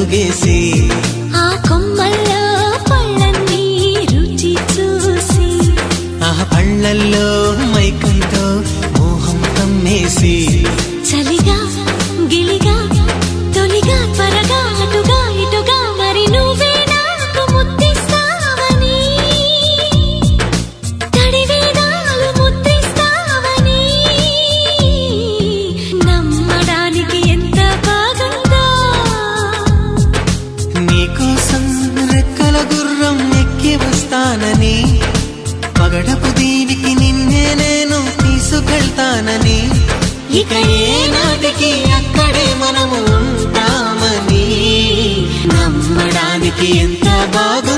ఊగేసి ఆ కొమ్మల్లో పళ్ళన్నీ రుచి చూసి ఆ పళ్ళల్లో మైకంతో మోహం కమ్మేసి చలిగా గిలిగా తొలిగా త్వరగా అటుగా ఇటుగా మరి నువ్వే నాకు ముద్దిస్తావని తడివేదాలు ముద్దిస్తావని నమ్మడానికి ఎంత బాగుందో నీకోసం రెక్కల గుర్రం ఎక్కి వస్తానని పగడపు దీనికి నిన్నే నేను తీసుకెళ్తానని ఇక ఏ నాటికి అక్కడే మనము ఉంటామని నమ్మడానికి ఎంత బాగా